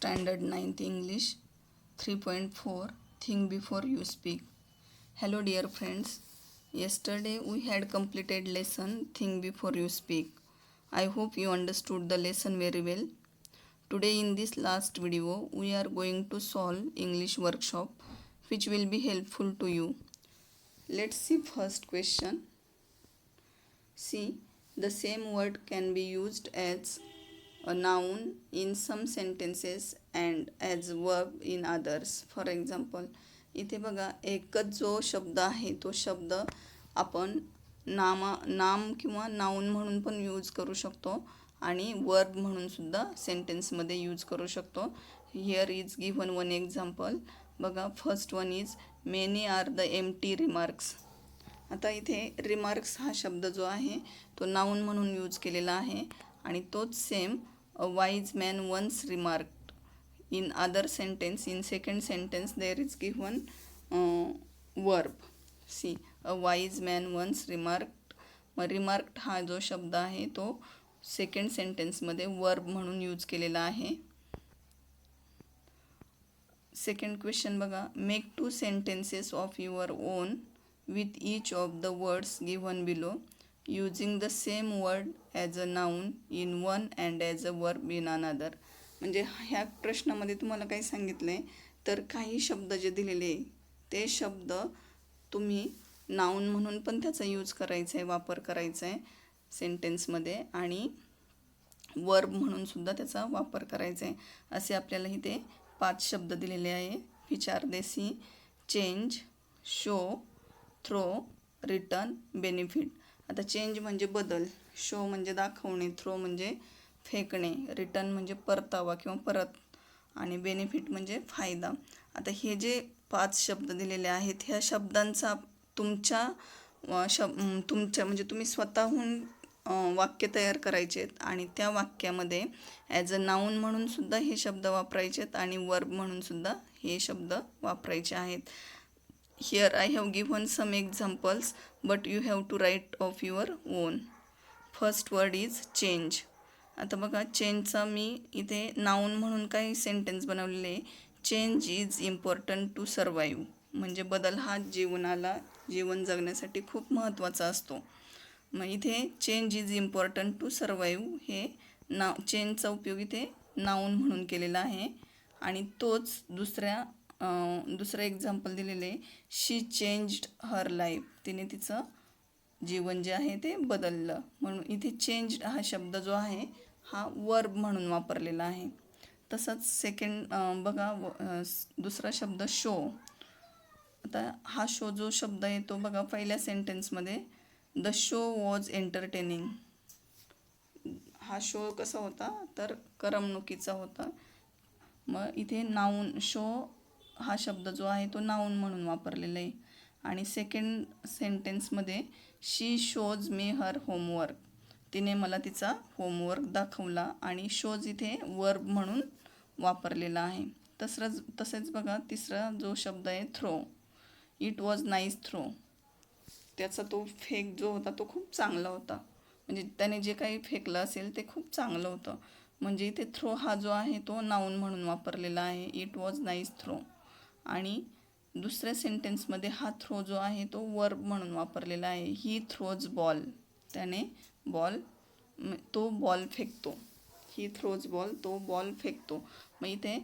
Standard 9th English 3.4 Think before you speak. Hello dear friends. Yesterday we had completed lesson Think before you speak. I hope you understood the lesson very well. Today in this last video we are going to solve English workshop which will be helpful to you. Let's see first question. See, the same word can be used as a noun in some sentences and as verb in others. For example, इथे बघा एकच जो शब्द आहे तो शब्द आपण नाम किंवा नाउन म्हणून पण यूज करू शकतो आणि वर्ब म्हणून सुद्धा सेंटेन्समध्ये यूज करू शकतो. Here is given one example. बघा, first one is many are the empty remarks. आता इथे रिमार्क्स हा शब्द जो आहे तो नाउन म्हणून यूज केलेला आहे आणि तोच same a wise man once remarked. In other sentence, in second sentence there is given verb. See, a wise man once remarked. remarked हा जो शब्द आहे तो सेकंड सेंटेन्समध्ये वर्ब म्हणून यूज केलेला आहे. सेकंड क्वेश्चन बघा, make 2 sentences of your own with each of the words given below using the same word as a noun in one and as a verb in another. म्हणजे ह्या प्रश्नामध्ये तुम्हाला काय सांगितलं आहे तर काही शब्द जे दिलेले ते शब्द तुम्ही नाउन म्हणून पण त्याचा यूज करायचा आहे, वापर करायचा आहे सेंटेन्समध्ये आणि वर्ब म्हणून सुद्धा त्याचा वापर करायचा आहे. असे आपल्याला इथे 5 शब्द दिलेले आहे. विचार देसी, change, show, throw, return, benefit. आता चेंज म्हणजे बदल, शो म्हणजे दाखवणे, थ्रो म्हणजे फेकणे, रिटर्न म्हणजे परतावा किंवा परत आणि बेनिफिट म्हणजे फायदा. आता हे जे 5 शब्द दिलेले आहेत ह्या शब्दांचा तुमच्या म्हणजे तुम्ही स्वतःहून वाक्य तयार करायचे आहेत आणि त्या वाक्यामध्ये ॲज अ नाउन म्हणून सुद्धा हे शब्द वापरायचे आहेत आणि वर्ब म्हणून सुद्धा हे शब्द वापरायचे आहेत. Here I have given some examples, but you have to write of your own. First word is change. आता बघा, चेंजचा मी इथे नाउन म्हणून काही सेंटेन्स बनवलेले आहे. Change is important to survive. म्हणजे बदल हा जीवन जगण्यासाठी खूप महत्त्वाचा असतो. मग इथे change is important to survive हे चेंजचा उपयोग इथे नाउन म्हणून केलेला आहे आणि तोच दुसरं एक्झाम्पल दिलेले, शी चेंज्ड हर लाईफ. तिने तिचं जीवन जे आहे ते बदललं. म्हणून इथे चेंज्ड हा शब्द जो आहे हा वर्ब म्हणून वापरलेला आहे. तसंच सेकंड बघा, दुसरा शब्द शो. आता हा शो जो शब्द आहे तो बघा पहिल्या सेंटेन्समध्ये द शो वॉज एंटरटेनिंग. हा शो कसा होता तर करमणुकीचा होता. मग इथे नाउन शो हा शब्द जो आहे तो नाउन म्हणून वापरलेला आहे. आणि सेकंड सेंटेन्समध्ये शी शोज मी हर होमवर्क. तिने मला तिचा होमवर्क दाखवला आणि शोज इथे वर्ब म्हणून वापरलेला आहे. तसेच बघा तिसरा जो शब्द आहे throw. It was nice throw. त्याचा तो फेक जो होता तो खूप चांगला होता. म्हणजे त्याने जे काही फेकलं असेल ते खूप चांगलं होतं. म्हणजे इथे थ्रो हा जो आहे तो नाउन म्हणून वापरलेला आहे. It was nice throw. आणि दुसऱ्या सेंटेन्समध्ये हा थ्रो जो आहे तो वर्ब म्हणून वापरलेला आहे. He throws ball. त्याने तो बॉल फेकतो. ही थ्रोज बॉल, तो बॉल फेकतो. मग इथे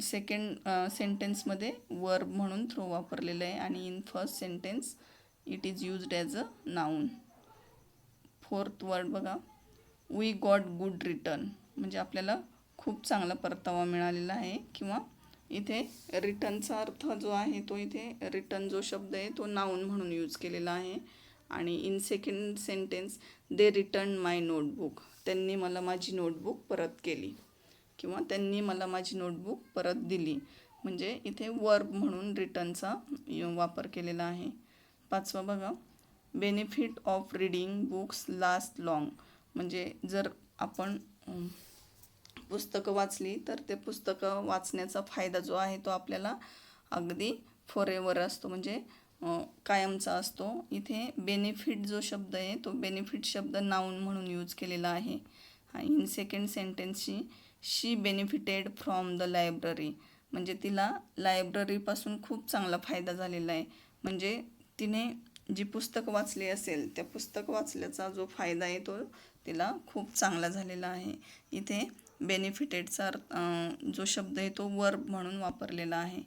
सेकंड सेंटेन्समध्ये वर्ब म्हणून थ्रो वापरलेलं आहे आणि in first sentence it is used as a noun. Fourth word बघा, वी गॉट गुड रिटर्न. म्हणजे आपल्याला खूप चांगला परतावा मिळालेला आहे. किंवा इथे रिटर्नचा अर्थ जो आहे तो इथे रिटर्न जो शब्द आहे तो नाउन म्हणून यूज केलेला आहे. आणि in second sentence they return my notebook. त्यांनी मला माझी नोटबुक परत केली किंवा त्यांनी मला माझी नोटबुक परत दिली. म्हणजे इथे वर्ब म्हणून रिटर्नचा वापर केलेला आहे. पाचवा बघा, benefit of reading books last long. म्हणजे जर आपण पुस्तकं वाचली तर ते पुस्तकं वाचण्याचा फायदा जो आहे तो आपल्याला अगदी फॉरेवर असतो, म्हणजे कायमचा असतो. इथे बेनिफिट जो शब्द आहे तो बेनिफिट शब्द नाउन म्हणून यूज केलेला आहे. इन सेकंड सेंटेन्सची she benefited from the library, म्हणजे तिला लायब्ररीपासून खूप चांगला फायदा झालेला आहे. म्हणजे तिने जी पुस्तक वाचली असेल त्या पुस्तक वाचल्याचा जो फायदा आहे तो तिला खूप चांगला झालेला आहे. इथे बेनिफिटेडचा जो शब्द आहे तो वर्ब म्हणून वापरलेला आहे.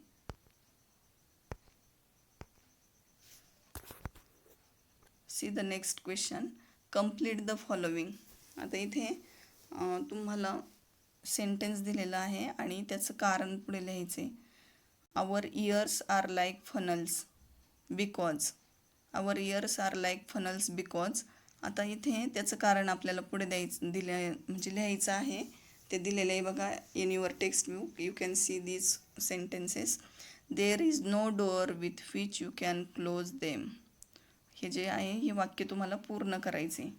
See the next question, complete the following. आता इथे तुम्हाला सेंटेन्स दिलेला आहे आणि त्याचं कारण पुढे लिहायचे. Our ears are like funnels because. Our ears are like funnels because. आता इथे त्याचं कारण आपल्याला पुढे म्हणजे लिहायचं आहे. ते दिलेलं आहे बघा in your textbook. You can see these sentences. There is no door with which you can close them. हे जे आहे हे वाक्य तुम्हाला पूर्ण करायचे.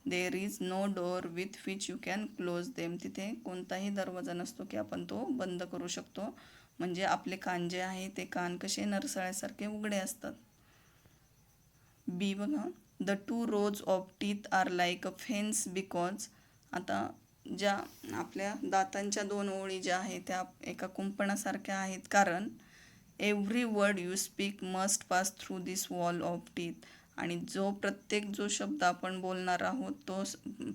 There is no door with which you can close them. तिथे कोणताही दरवाजा नसतो की आपण तो बंद करू शकतो. म्हणजे आपले कान जे आहे ते कान कसे नरसाळ्यासारखे उघडे असतात. बी बघा, the 2 rows of teeth are like a fence because. आता ज्या आपल्या दातांच्या 2 ओळी ज्या आहेत त्या एका कुंपणासारख्या आहेत, कारण every word you speak must pass through this wall of teeth. आणि जो शब्द आपण बोलणार आहोत तो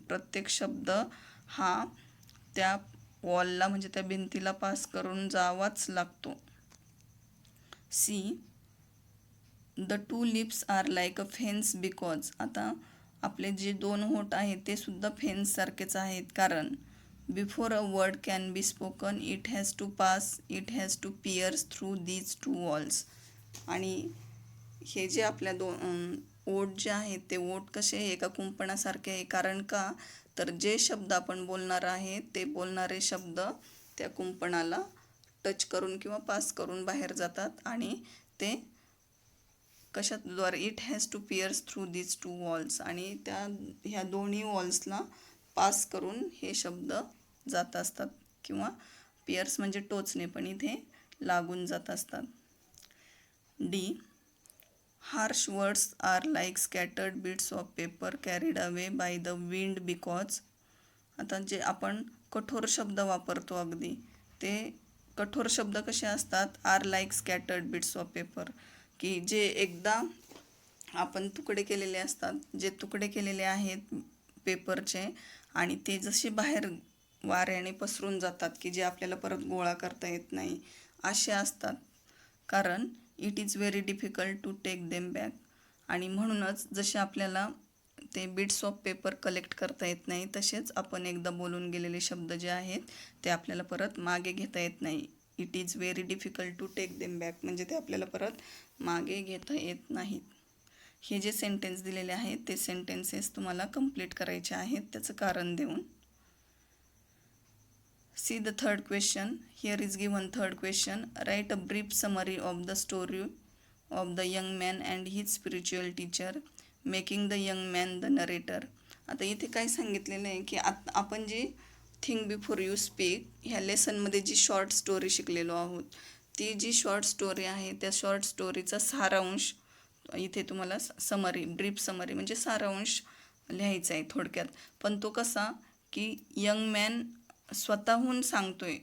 प्रत्येक शब्द हा त्या वॉलला म्हणजे त्या भिंतीला पास करून जावाच लागतो. C, the 2 lips are like a fence because. आता आपले जे 2 होठ आहेत ते सुद्धा फेन्ससारखेच आहेत, कारण before a word can be spoken it has to pierce through these 2 walls. आणि हे जे आपल्या ओठ जे आहेत ते ओठ कसे एका कुंपणासारखे आहे, कारण का तर जे शब्द आपण बोलणार आहे ते बोलणारे शब्द त्या कुंपणाला टच करून किंवा पास करून बाहेर जातात आणि ते कशाद्वारे it has to pierce through these 2 walls. आणि ह्या दोन्ही वॉल्सला पास करून हे शब्द जात असतात किंवा पियर्स म्हणजे टोचणे, पण इथे लागून जात असतात. D, harsh words are like scattered bits of paper carried away by the wind because. आता जे आपण कठोर शब्द वापरतो अगदी ते कठोर शब्द कसे असतात, are like scattered bits of paper, की जे एकदा आपण तुकडे केलेले असतात, जे तुकडे केलेले आहेत पेपरचे आणि ते जसे बाहेर वाऱ्याने पसरून जातात की जे आपल्याला परत गोळा करता येत नाही असे असतात, कारण it is very difficult to take them back. आणि म्हणूनच जसे आपल्याला ते बिट्स ऑफ पेपर कलेक्ट करता येत नाही तसेच आपण एकदा बोलून गेलेले शब्द जे आहेत ते आपल्याला परत मागे घेता येत नाही. It is very difficult to take them back म्हणजे ते आपल्याला परत मागे घेता येत नाहीत. हे जे सेंटेन्स दिलेले आहेत ते सेंटेन्सेस तुम्हाला कंप्लीट करायचे आहेत त्याचं कारण देऊन. See the third question. Here is given third question. Write a brief summary of the story of the young man and his spiritual teacher, making the young man the narrator. आता इथे काय सांगितलेलं आहे की आपण जी थिंक बिफोर यू स्पीक ह्या लेसनमध्ये जी short story शिकलेलो आहोत ती जी शॉर्ट स्टोरी आहे त्या शॉर्ट स्टोरीचा सारांश इथे तुम्हाला ब्रीफ समरी म्हणजे सारांश लिहायचा आहे थोडक्यात. पण तो कसा की यंग मॅन स्वतःहून सांगतोय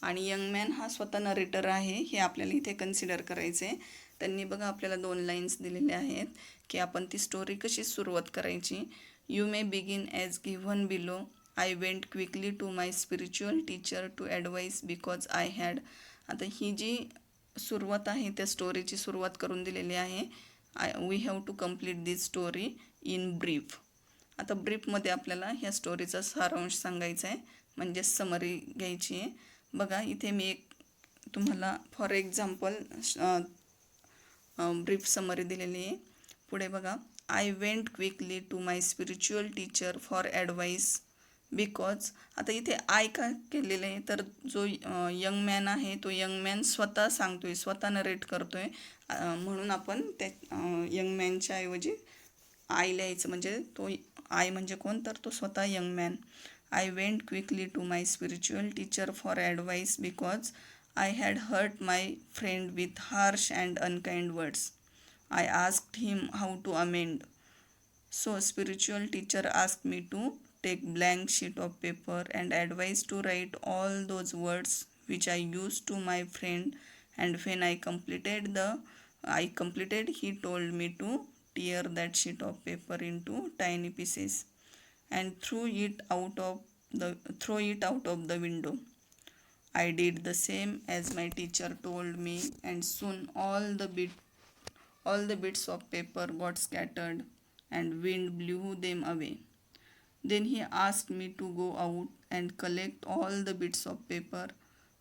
आणि यंग मॅन हा स्वतः नरेटर आहे हे आपल्याला इथे कन्सिडर करायचं आहे. त्यांनी बघा आपल्याला 2 लाईन्स दिलेल्या आहेत की आपण ती स्टोरी कशी सुरुवात करायची. You may begin as given below. I went quickly to my spiritual teacher to advice because I had. आता ही जी सुरुवात आहे त्या स्टोरीची सुरुवात करून दिलेली आहे. We have to complete this story in brief. आता ब्रीफमध्ये आपल्याला ह्या स्टोरीचा सारांश सांगायचा आहे म्हणजे समरी घ्यायची आहे. बघा इथे मी एक तुम्हाला फॉर एक्झाम्पल ब्रीफ समरी दिलेली आहे. पुढे बघा, I went quickly to my spiritual teacher for advice because. आता इथे आय का केलेलं आहे तर जो यंग मॅन आहे तो यंग मॅन स्वतः सांगतोय, स्वतः नरेट करतोय, म्हणून आपण त्या यंग मॅनच्या ऐवजी आय लिहायचं. म्हणजे तो आय म्हणजे कोण तर तो स्वतः young man. I went quickly to my spiritual teacher for advice because I had hurt my friend with harsh and unkind words. I asked him how to amend. So spiritual teacher asked me to take blank sheet of paper and advised to write all those words which I used to my friend, and when I completed, he told me to tear that sheet of paper into tiny pieces and throw it out of the window. I did the same as my teacher told me, and soon all the bits of paper got scattered and wind blew them away. Then he asked me to go out and collect all the bits of paper.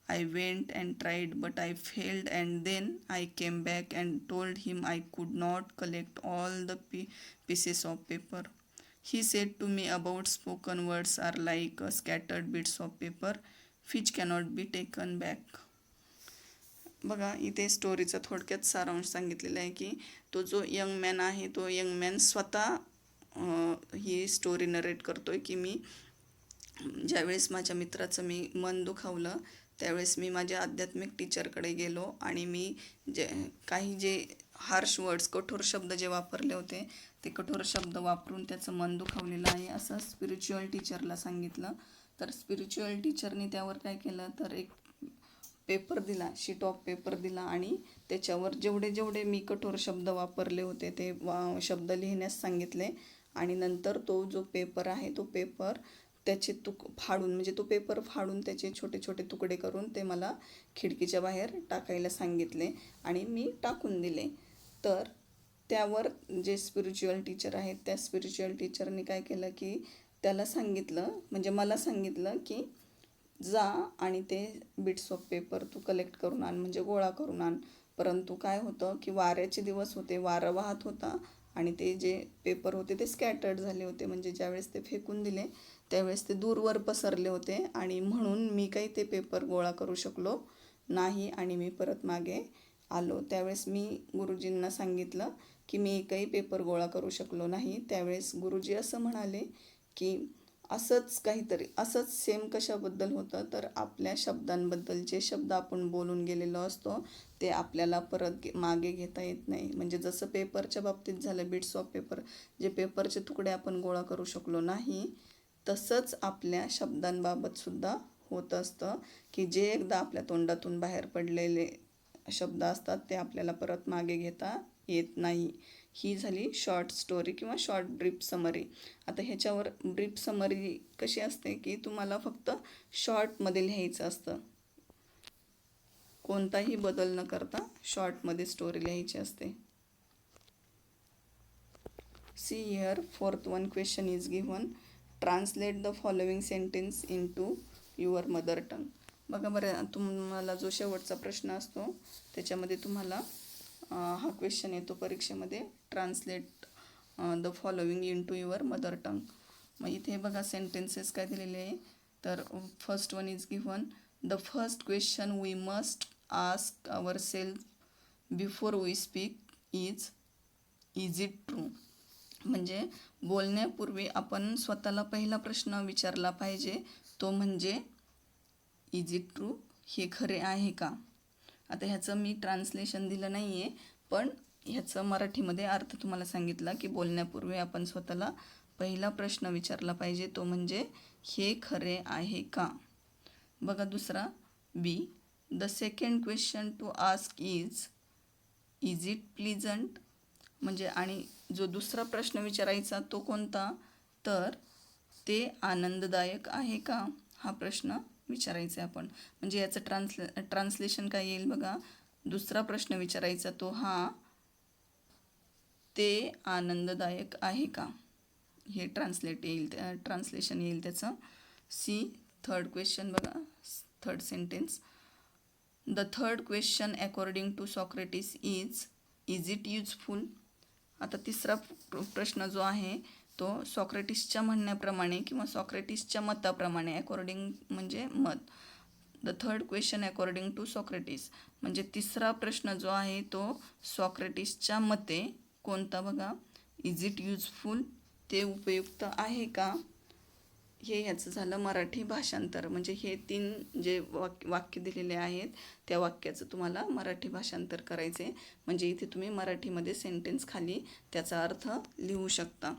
I went and tried, but I failed, and then I came back and told him I could not collect all the pieces of paper. He said to me about spoken words are like scattered bits of paper which cannot be taken back. बघा इथे स्टोरीचा थोडक्यात सारांश सांगितलेला आहे की तो जो young man आहे तो यंग मॅन स्वतः ही स्टोरी नरेट करतोय की मी ज्यावेळेस माझ्या मित्राचं मी मन दुखावलं त्यावेळेस मी माझ्या आध्यात्मिक टीचरकडे गेलो आणि मी जे हार्श वर्ड्स कठोर शब्द जे वापरले होते ते कठोर शब्द वापरून त्याचं मन दुखावलेलं आहे असं स्पिरिच्युअल टीचरला सांगितलं. तर स्पिरिच्युअल टीचरनी त्यावर काय केलं तर एक पेपर दिला, शीट ऑफ पेपर दिला आणि त्याच्यावर जेवढे मी कठोर शब्द वापरले होते ते शब्द लिहिण्यास सांगितले आणि नंतर तो जो पेपर आहे तो पेपर त्याचे फाडून म्हणजे तो पेपर फाडून त्याचे छोटे छोटे तुकडे करून ते मला खिडकीच्या बाहेर टाकायला सांगितले आणि मी टाकून दिले. तर त्यावर जे स्पिरिच्युअल टीचर आहेत त्या स्पिरिच्युअल टीचरने काय केलं की त्याला सांगितलं म्हणजे मला सांगितलं की जा आणि ते बिट्स ऑफ पेपर तू कलेक्ट करून आण म्हणजे गोळा करून आण. परंतु काय होतं की वाऱ्याचे दिवस होते, वारं वाहत होता आणि ते जे पेपर होते ते स्कॅटर्ड झाले होते म्हणजे ज्यावेळेस ते फेकून दिले त्यावेळेस ते दूरवर पसरले होते आणि म्हणून मी काही ते पेपर गोळा करू शकलो नाही आणि मी परत मागे आलो. त्यावेळेस मी गुरुजींना सांगितलं की मी काही पेपर गोळा करू शकलो नाही. त्यावेळेस गुरुजी असं म्हणाले की असंच सेम कशाबद्दल होतं तर आपल्या शब्दांबद्दल जे शब्द आपण बोलून गेलेलो असतो ते आपल्याला परत मागे घेता येत नाही. म्हणजे जसं पेपरच्या बाबतीत झालं बिट्स ऑफ पेपर जे पेपरचे तुकडे आपण गोळा करू शकलो नाही तसंच आपल्या शब्दांबाबतसुद्धा होत असतं की जे एकदा आपल्या तोंडातून बाहेर पडलेले शब्द असतात ते आपल्याला परत मागे घेता येत नाही. ही झाली शॉर्ट स्टोरी किंवा शॉर्ट ब्रीफ समरी. आता ह्याच्यावर ब्रीफ समरी कशी असते की तुम्हाला फक्त शॉर्टमध्ये लिहायचं असतं, कोणताही बदल न करता शॉर्टमध्ये स्टोरी लिहायची असते. See here fourth one question is given. Translate the following sentence into your mother tongue. बघा बरं तुम्हाला जो शेवटचा प्रश्न असतो त्याच्यामध्ये तुम्हाला हा क्वेश्चन येतो परीक्षेमध्ये, translate the following into your mother tongue. मग इथे बघा सेंटेन्सेस काय दिलेले आहे तर first one is given. The first question we must ask our self before we speak is it true. म्हणजे बोलण्यापूर्वी आपण स्वतःला पहिला प्रश्न विचारला पाहिजे तो म्हणजे इज इट ट्रू, हे खरे आहे का. आता ह्याचं मी ट्रान्सलेशन दिलं नाही आहे पण ह्याचं मराठीमध्ये अर्थ तुम्हाला सांगितला की बोलण्यापूर्वी आपण स्वतःला पहिला प्रश्न विचारला पाहिजे तो म्हणजे हे खरे आहे का. बघा दुसरा B. The second question to ask is it pleasant. म्हणजे आणि जो दुसरा प्रश्न विचारायचा तो कोणता तर ते आनंददायक आहे का, हा प्रश्न विचारायचा आहे आपण. म्हणजे याचं ट्रान्सलेशन काय येईल बघा. दुसरा प्रश्न विचारायचा तो हा ते आनंददायक आहे का, हे ट्रान्सलेशन येईल त्याचं. सी थर्ड क्वेश्चन बघा, third sentence. The third question according to Socrates is it useful. आता तिसरा प्रश्न जो आहे तो सॉक्रेटिसच्या म्हणण्याप्रमाणे किंवा सॉक्रेटिसच्या मताप्रमाणे, अकॉर्डिंग म्हणजे मत. The third question according to Socrates म्हणजे तिसरा प्रश्न जो आहे तो सॉक्रेटिसच्या मते कोणता बघा, इज इट युजफुल, ते उपयुक्त आहे का. हे ह्याचं झालं मराठी भाषांतर. म्हणजे हे 3 जे वाक्य दिलेले आहेत त्या वाक्याचं तुम्हाला मराठी भाषांतर करायचे. म्हणजे इथे तुम्ही मराठीमध्ये सेंटेन्स खाली त्याचा अर्थ लिहू शकता.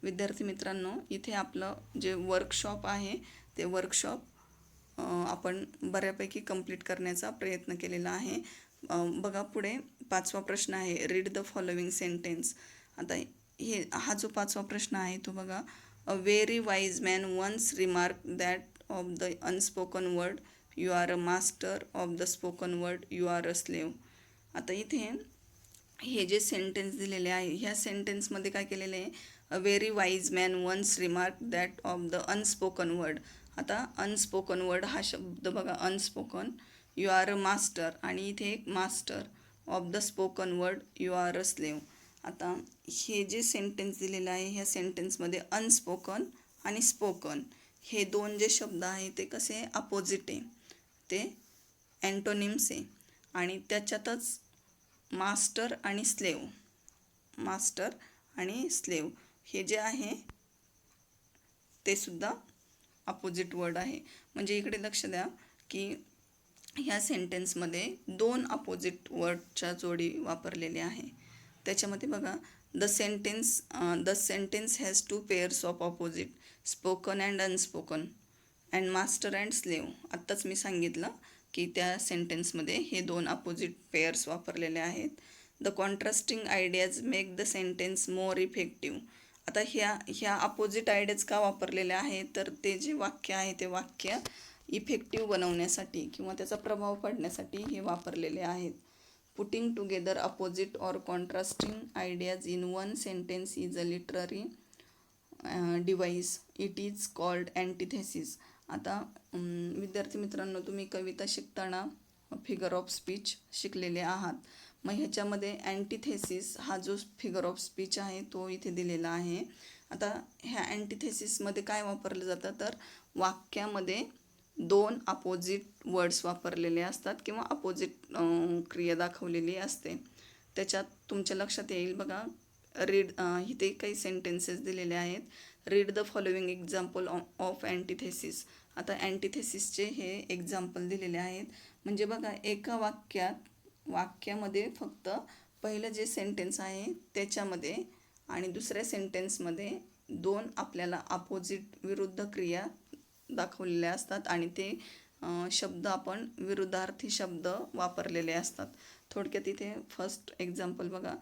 विद्यार्थी मित्रांनो, इथे आपलं जे वर्कशॉप आहे ते वर्कशॉप आपण बऱ्यापैकी कंप्लीट करण्याचा प्रयत्न केलेला आहे. बघा पुढे 5वा प्रश्न आहे, रीड द फॉलोइंग सेंटेन्स. आता हा जो 5वा प्रश्न आहे तो बघा, a very wise man once remark that of the unspoken word you are a master, of the spoken word you are a slave. आता इथे हे जे सेंटेन्स दिलेले आहे ह्या सेंटेन्समध्ये काय केलेलं आहे, a very wise man once remark that of the unspoken word. आता अनस्पोकन वर्ड हा शब्द बघा, unspoken, you are a master आणि इथे एक master, of the spoken word you are a slave. आता हे जे सेंटेन्स दिलेलं आहे ह्या सेंटेन्समध्ये अनस्पोकन आणि स्पोकन हे दोन जे शब्द आहे ते कसे अपोजिट आहे, ते अँटोनिम्स आहे. आणि त्याच्यातच मास्टर आणि स्लेव, मास्टर आणि स्लेव हे जे आहे ते सुद्धा अपोजिट वर्ड आहे. म्हणजे इकडे लक्ष द्या की ह्या सेंटेन्समध्ये दोन अपोजिट वर्डच्या जोडी वापरलेले आहे. त्याच्यामध्ये बघा, the sentence has to pairs of opposite, spoken and unspoken and master and slave. आत्ताच मी सांगितलं की त्या सेंटेन्समध्ये हे दोन अपोजिट पेअर्स वापरलेले आहेत. The contrasting ideas make the sentence more effective. आता ह्या अपोजिट आयडियाज का वापरलेल्या आहेत, तर ते जे वाक्य आहे ते वाक्य इफेक्टिव्ह बनवण्यासाठी किंवा त्याचा प्रभाव पडण्यासाठी हे वापरलेले आहेत. Putting together opposite or contrasting ideas in one sentence is a literary device, it is called antithesis. आता विद्यार्थी मित्रांनो, तुम्ही कविता शिकताना फिगर ऑफ स्पीच शिकलेले आहात. मग ह्याच्यामध्ये अँटिथेसिस हा जो फिगर ऑफ स्पीच आहे तो इथे दिलेला आहे. आता ह्या अँटिथेसिसमध्ये काय वापरलं जातं, तर वाक्यामध्ये दोन अपोजिट वर्ड्स वापरलेले असतात किंवा अपोजिट क्रिया दाखवलेली असते. त्याच्यात तुमच्या लक्षात येईल बघा, रीड, इथे काही सेंटेन्सेस दिलेले आहेत. Read the following example of antithesis. आता अँटिथेसिसचे हे एक्झाम्पल दिलेले आहेत. म्हणजे बघा, एका वाक्यामध्ये फक्त पहिलं जे सेंटेन्स आहे त्याच्यामध्ये आणि दुसऱ्या सेंटेन्समध्ये दोन आपल्याला अपोजिट विरुद्ध क्रिया दाखवलेल्या असतात आणि ते शब्द आपण विरुद्धार्थी शब्द वापरलेले असतात. थोडक्यात इथे फर्स्ट एक्झाम्पल बघा,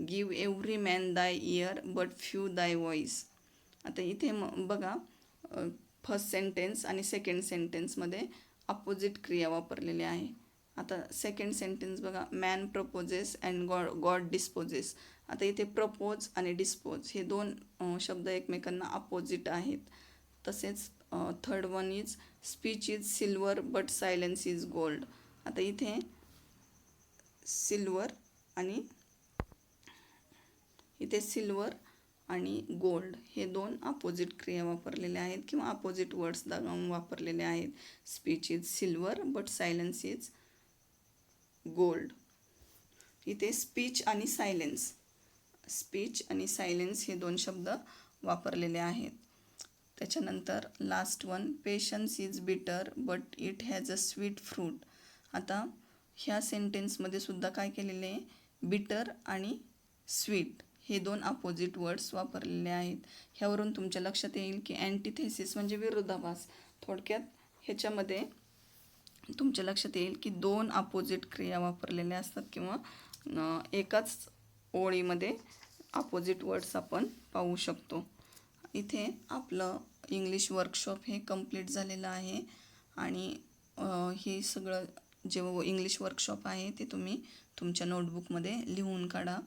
गिव एव्हरी मॅन दाय इयर बट फ्यू दाय व्हॉइस. आता इथे बघा, फर्स्ट सेंटेन्स आणि सेकंड सेंटेन्समध्ये अपोजिट क्रिया वापरलेली आहे. आता सेकंड सेंटेन्स बघा, man proposes and God disposes. आता इथे प्रपोज आणि डिस्पोज हे दोन शब्द एकमेकांना अपोजिट आहेत. तसेच third one is speech is silver but silence is gold. आता इथे सिल्वर आणि गोल्ड हे दोन अपोजिट क्रिया वापरलेल्या आहेत किंवा अपोजिट वर्ड्स वापरलेले आहेत. Speech is silver but silence is gold. इथे स्पीच आणि सायलेन्स हे दोन शब्द वापरलेले आहेत. त्याच्यानंतर लास्ट वन, पेशन्स इज बिटर but it has a sweet fruit. आता ह्या सेंटेन्समध्ये सुद्धा काय केलेले आहे, बिटर आणि स्वीट हे दोन अपोजिट वर्ड्स वापरलेले आहेत. ह्यावरून तुमच्या लक्षात येईल की अँटिथेसिस म्हणजे विरोधाभास. थोडक्यात ह्याच्यामध्ये तुमच्या लक्षात येईल की दोन अपोजिट क्रिया वापरलेल्या असतात किंवा एकाच ओळीमध्ये अपोजिट वर्ड्स आपण पाहू शकतो. इथे आपलं इंग्लिश वर्कशॉप हे कंप्लीट झालेलं आहे आणि हे सगळं जे इंग्लिश वर्कशॉप आहे ते तुम्ही तुमच्या नोटबुकमध्ये लिहून काढा.